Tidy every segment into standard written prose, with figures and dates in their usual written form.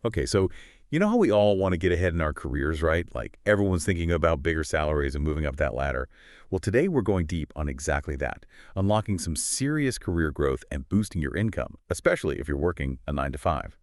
Okay, so you know how we all want to get ahead in our careers, right? Like everyone's thinking about bigger salaries and moving up that ladder. Well, today we're going deep on exactly that, unlocking some serious career growth and boosting your income, especially if you're working a 9 to 5.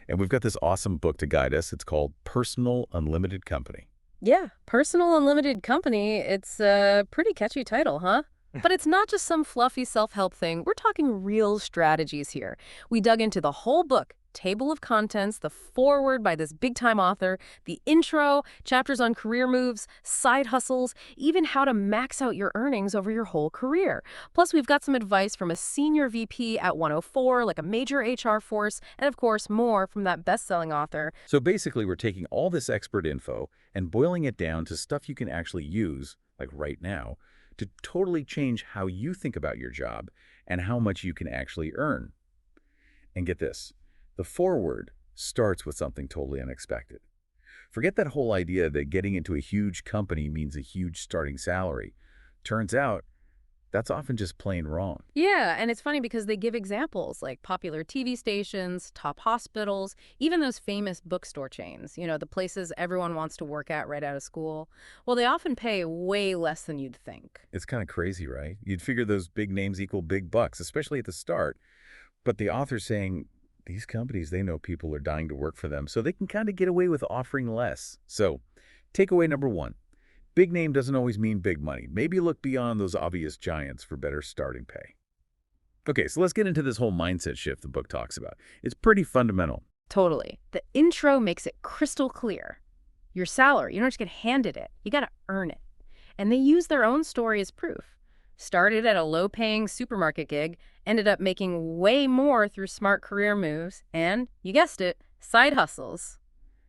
And we've got this awesome book to guide us. It's called Personal Unlimited Company. Yeah, Personal Unlimited Company. It's a pretty catchy title, huh? But it's not just some fluffy self-help thing. We're talking real strategies here. We dug into the whole book, table of contents, the foreword by this big-time author, the intro, chapters on career moves, side hustles, even how to max out your earnings over your whole career. Plus, we've got some advice from a senior VP at 104, like a major HR force, and of course, more from that best-selling author. So basically, we're taking all this expert info and boiling it down to stuff you can actually use, like right now, to totally change how you think about your job and how much you can actually earn. And get this, the foreword starts with something totally unexpected. Forget that whole idea that getting into a huge company means a huge starting salary. Turns out, that's often just plain wrong. Yeah, and it's funny because they give examples like popular TV stations, top hospitals, even those famous bookstore chains, the places everyone wants to work at right out of school. Well, they often pay way less than you'd think. It's kind of crazy, right? You'd figure those big names equal big bucks, especially at the start. But the author's saying these companies, they know people are dying to work for them, so they can kind of get away with offering less. So, takeaway number one. Big name doesn't always mean big money. Maybe look beyond those obvious giants for better starting pay. Okay, so let's get into this whole mindset shift the book talks about. It's pretty fundamental. Totally. The intro makes it crystal clear. Your salary, you don't just get handed it. You got to earn it. And they use their own story as proof. Started at a low-paying supermarket gig, ended up making way more through smart career moves, and, you guessed it, side hustles.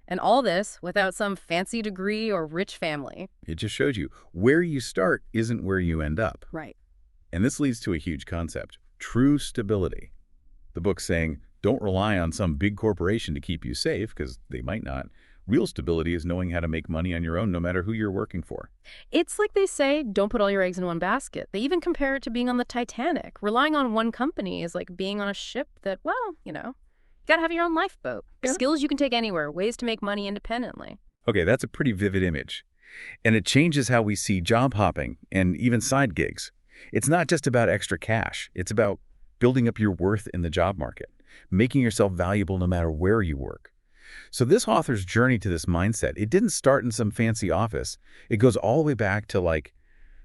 And all this without some fancy degree or rich family. It just shows you where you start isn't where you end up. Right. And this leads to a huge concept, true stability. The book's saying, don't rely on some big corporation to keep you safe, because they might not. Real stability is knowing how to make money on your own no matter who you're working for. It's like they say, don't put all your eggs in one basket. They even compare it to being on the Titanic. Relying on one company is like being on a ship that, well, you gotta have your own lifeboat. Yeah. Skills you can take anywhere, ways to make money independently. Okay, that's a pretty vivid image. And it changes how we see job hopping and even side gigs. It's not just about extra cash. It's about building up your worth in the job market, making yourself valuable no matter where you work. So this author's journey to this mindset, it didn't start in some fancy office. It goes all the way back to like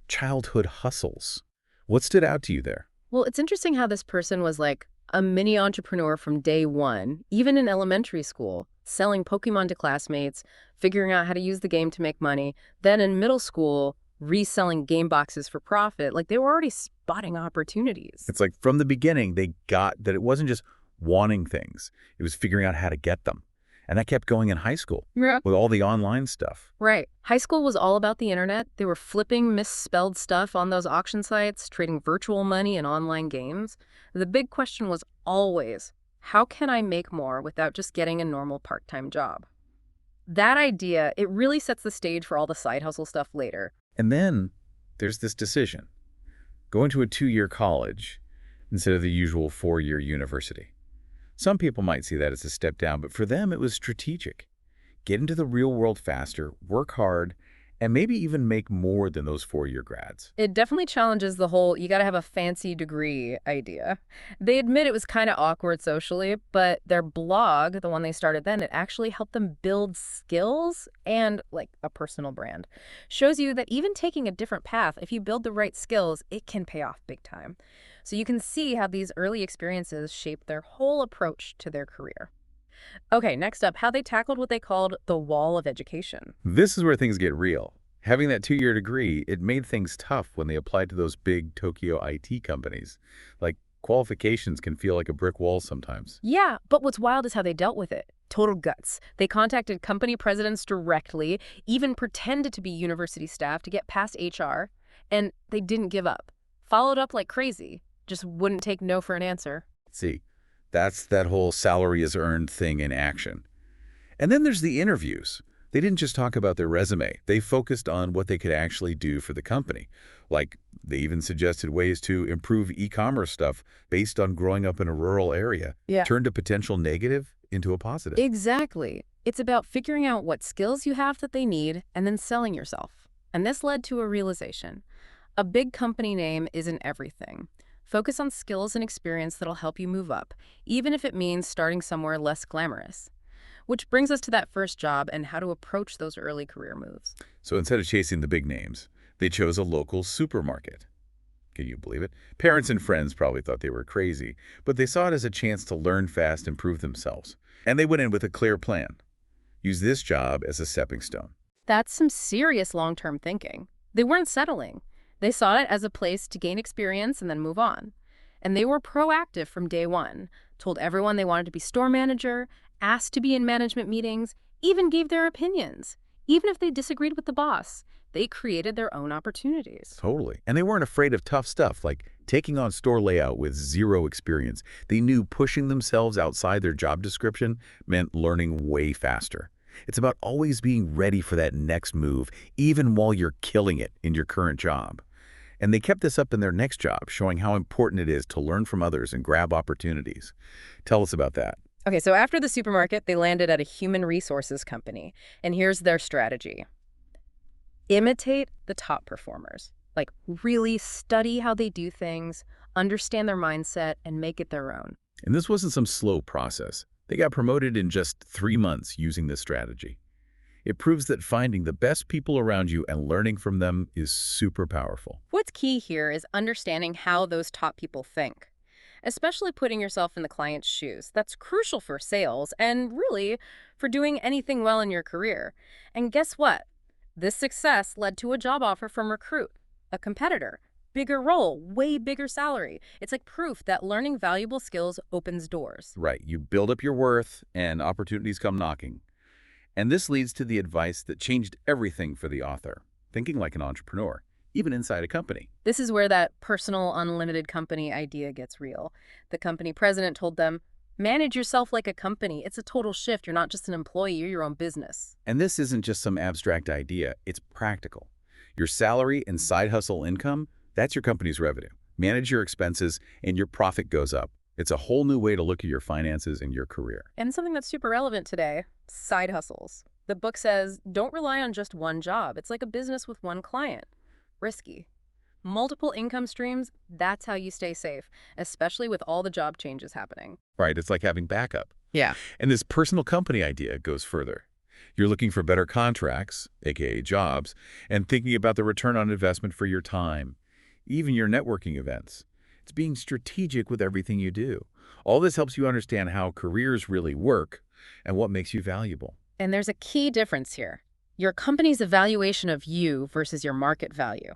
childhood hustles. What stood out to you there? Well, it's interesting how this person was like a mini entrepreneur from day one, even in elementary school, selling Pokemon to classmates, figuring out how to use the game to make money. Then in middle school, reselling game boxes for profit. Like they were already spotting opportunities. It's like from the beginning, they got that it wasn't just wanting things. It was figuring out how to get them. And that kept going in high school with all the online stuff. Right. High school was all about the internet. They were flipping misspelled stuff on those auction sites, trading virtual money in online games. The big question was always, how can I make more without just getting a normal part-time job? That idea, it really sets the stage for all the side hustle stuff later. And then there's this decision. Go into a 2-year college instead of the usual 4-year university. Some people might see that as a step down, but for them it was strategic. Get into the real world faster, work hard, and maybe even make more than those 4-year grads. It definitely challenges the whole you gotta have a fancy degree idea. They admit it was kind of awkward socially, but their blog, the one they started then, it actually helped them build skills and like a personal brand. Shows you that even taking a different path, if you build the right skills, it can pay off big time. So you can see how these early experiences shaped their whole approach to their career. Okay, next up, how they tackled what they called the wall of education. This is where things get real. Having that 2-year degree, it made things tough when they applied to those big Tokyo IT companies. Like, qualifications can feel like a brick wall sometimes. Yeah, but what's wild is how they dealt with it. Total guts. They contacted company presidents directly, even pretended to be university staff to get past HR, and they didn't give up. Followed up like crazy. Just wouldn't take no for an answer. See, that's that whole salary is earned thing in action. And then there's the interviews. They didn't just talk about their resume. They focused on what they could actually do for the company. Like, they even suggested ways to improve e-commerce stuff based on growing up in a rural area. Yeah. Turned a potential negative into a positive. Exactly. It's about figuring out what skills you have that they need and then selling yourself. And this led to a realization. A big company name isn't everything. Focus on skills and experience that'll help you move up, even if it means starting somewhere less glamorous. Which brings us to that first job and how to approach those early career moves. So instead of chasing the big names, they chose a local supermarket. Can you believe it? Parents and friends probably thought they were crazy, but they saw it as a chance to learn fast and prove themselves. And they went in with a clear plan. Use this job as a stepping stone. That's some serious long-term thinking. They weren't settling. They saw it as a place to gain experience and then move on. And they were proactive from day one, told everyone they wanted to be store manager, asked to be in management meetings, even gave their opinions. Even if they disagreed with the boss, they created their own opportunities. Totally. And they weren't afraid of tough stuff like taking on store layout with zero experience. They knew pushing themselves outside their job description meant learning way faster. It's about always being ready for that next move, even while you're killing it in your current job. And they kept this up in their next job, showing how important it is to learn from others and grab opportunities. Tell us about that. Okay, so after the supermarket, they landed at a human resources company. And here's their strategy. Imitate the top performers. Like, really study how they do things, understand their mindset, and make it their own. And this wasn't some slow process. They got promoted in just 3 months using this strategy. It proves that finding the best people around you and learning from them is super powerful. What's key here is understanding how those top people think, especially putting yourself in the client's shoes. That's crucial for sales and really for doing anything well in your career. And guess what? This success led to a job offer from Recruit, a competitor. Bigger role, way bigger salary. It's like proof that learning valuable skills opens doors. Right. You build up your worth and opportunities come knocking. And this leads to the advice that changed everything for the author, thinking like an entrepreneur, even inside a company. This is where that personal unlimited company idea gets real. The company president told them, manage yourself like a company. It's a total shift. You're not just an employee, you're your own business. And this isn't just some abstract idea, it's practical. Your salary and side hustle income, that's your company's revenue. Manage your expenses and your profit goes up. It's a whole new way to look at your finances and your career. And something that's super relevant today, side hustles. The book says, don't rely on just one job. It's like a business with one client. Risky. Multiple income streams, that's how you stay safe, especially with all the job changes happening. Right, it's like having backup. Yeah. And this personal company idea goes further. You're looking for better contracts, aka jobs, and thinking about the return on investment for your time, even your networking events. It's being strategic with everything you do. All this helps you understand how careers really work and what makes you valuable. And there's a key difference here. Your company's evaluation of you versus your market value.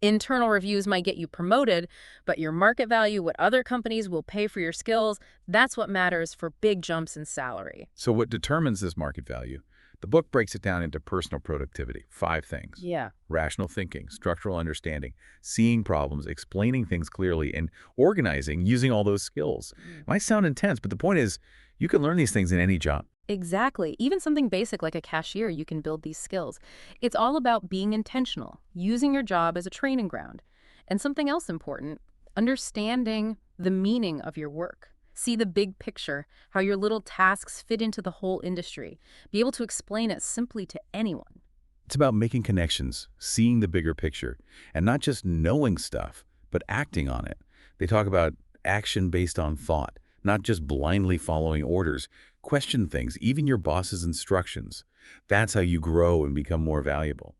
Internal reviews might get you promoted, but your market value, what other companies will pay for your skills, that's what matters for big jumps in salary. So what determines this market value? The book breaks it down into personal productivity, 5 things. Yeah. Rational thinking, structural understanding, seeing problems, explaining things clearly, and organizing using all those skills. Might sound intense, but the point is you can learn these things in any job. Exactly. Even something basic like a cashier, you can build these skills. It's all about being intentional, using your job as a training ground. And something else important, understanding the meaning of your work. See the big picture, how your little tasks fit into the whole industry. Be able to explain it simply to anyone. It's about making connections, seeing the bigger picture, and not just knowing stuff, but acting on it. They talk about action based on thought, not just blindly following orders. Question things, even your boss's instructions. That's how you grow and become more valuable.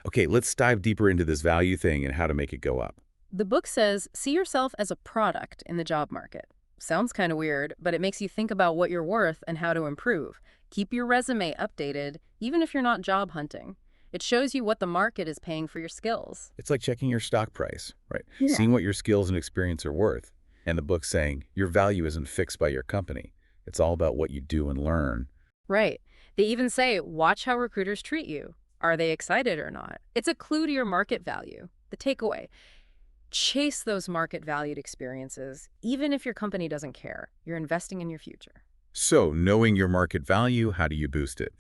Okay, let's dive deeper into this value thing and how to make it go up. The book says, see yourself as a product in the job market. Sounds kind of weird, but it makes you think about what you're worth and how to improve. Keep your resume updated, even if you're not job hunting. It shows you what the market is paying for your skills. It's like checking your stock price, right? Yeah. Seeing what your skills and experience are worth. And the book's saying your value isn't fixed by your company. It's all about what you do and learn. Right. They even say, watch how recruiters treat you. Are they excited or not? It's a clue to your market value. The takeaway. Chase those market-valued experiences, even if your company doesn't care. You're investing in your future. So, knowing your market value, how do you boost it?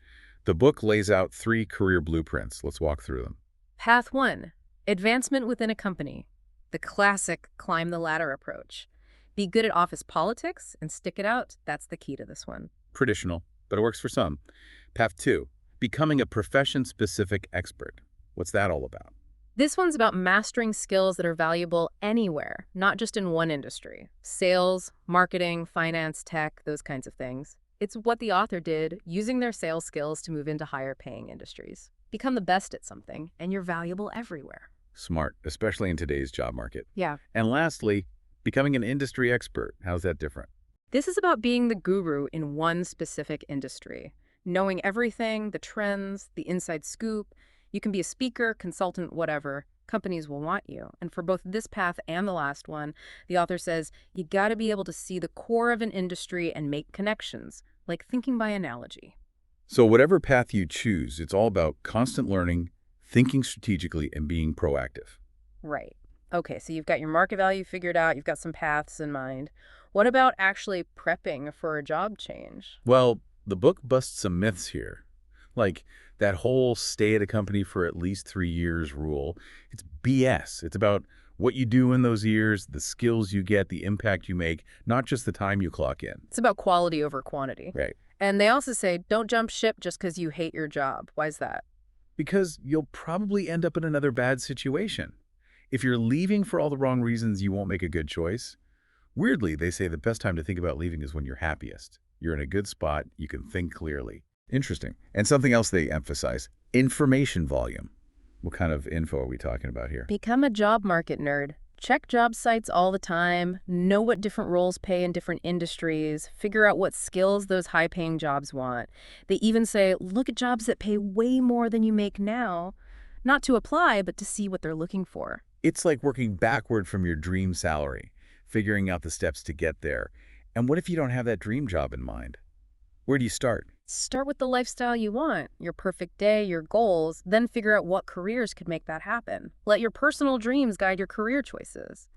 The book lays out 3 career blueprints. Let's walk through them. Path 1, advancement within a company. The classic climb the ladder approach. Be good at office politics and stick it out. That's the key to this one. Traditional, but it works for some. Path 2, becoming a profession-specific expert. What's that all about? This one's about mastering skills that are valuable anywhere, not just in one industry. Sales, marketing, finance, tech, those kinds of things. It's what the author did, using their sales skills to move into higher-paying industries. Become the best at something, and you're valuable everywhere. Smart, especially in today's job market. Yeah. And lastly, becoming an industry expert. How's that different? This is about being the guru in one specific industry. Knowing everything, the trends, the inside scoop. You can be a speaker, consultant, whatever. Companies will want you. And for both this path and the last one, the author says you got to be able to see the core of an industry and make connections, like thinking by analogy. So whatever path you choose, it's all about constant learning, thinking strategically, and being proactive. Right. Okay, so you've got your market value figured out, you've got some paths in mind. What about actually prepping for a job change? Well, the book busts some myths here. Like that whole stay at a company for at least 3 years rule. It's BS. It's about what you do in those years, the skills you get, the impact you make, not just the time you clock in. It's about quality over quantity. Right. And they also say, don't jump ship just because you hate your job. Why is that? Because you'll probably end up in another bad situation. If you're leaving for all the wrong reasons, you won't make a good choice. Weirdly, they say the best time to think about leaving is when you're happiest. You're in a good spot, you can think clearly. Interesting. And something else they emphasize, information volume. What kind of info are we talking about here? Become a job market nerd. Check job sites all the time, know what different roles pay in different industries, figure out what skills those high-paying jobs want. They even say, look at jobs that pay way more than you make now, not to apply, but to see what they're looking for. It's like working backward from your dream salary, figuring out the steps to get there. And what if you don't have that dream job in mind? Where do you start? Start with the lifestyle you want, your perfect day, your goals, then figure out what careers could make that happen. Let your personal dreams guide your career choices.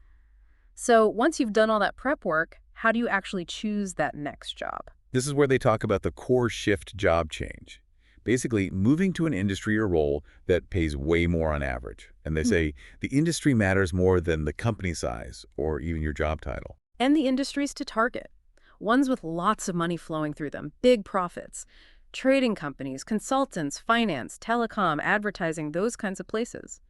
So once you've done all that prep work, how do you actually choose that next job? This is where they talk about the core shift job change. Basically, moving to an industry or role that pays way more on average. And they say the industry matters more than the company size or even your job title. And the industries to target. Ones with lots of money flowing through them, big profits. Trading companies, consultants, finance, telecom, advertising, those kinds of places.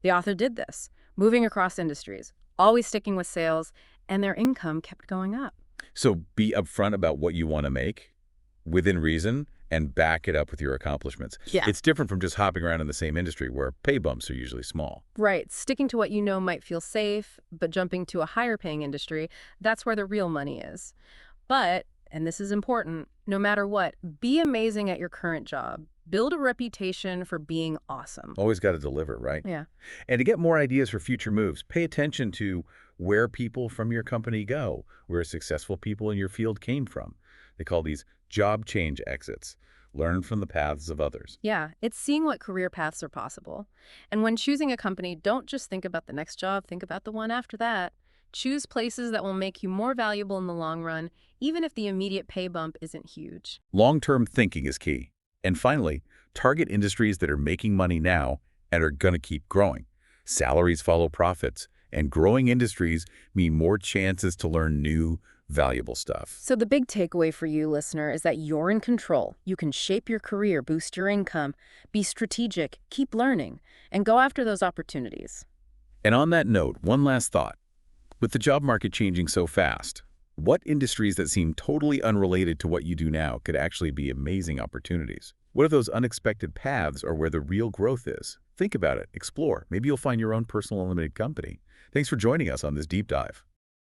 The author did this, moving across industries, always sticking with sales, and their income kept going up. So be upfront about what you want to make, within reason, and back it up with your accomplishments. Yeah. It's different from just hopping around in the same industry where pay bumps are usually small. Right. Sticking to what you know might feel safe, but jumping to a higher paying industry, that's where the real money is. But, and this is important, no matter what, be amazing at your current job. Build a reputation for being awesome. Always got to deliver, right? Yeah. And to get more ideas for future moves, pay attention to where people from your company go, where successful people in your field came from. They call these job change exits. Learn from the paths of others. Yeah, it's seeing what career paths are possible. And when choosing a company, don't just think about the next job, think about the one after that. Choose places that will make you more valuable in the long run, even if the immediate pay bump isn't huge. Long-term thinking is key. And finally, target industries that are making money now and are going to keep growing. Salaries follow profits, and growing industries mean more chances to learn new, valuable stuff. So the big takeaway for you, listener, is that you're in control. You can shape your career, boost your income, be strategic, keep learning, and go after those opportunities. And on that note, one last thought. With the job market changing so fast, what industries that seem totally unrelated to what you do now could actually be amazing opportunities? What if those unexpected paths are where the real growth is? Think about it, explore. Maybe you'll find your own personal limited company. Thanks for joining us on this deep dive.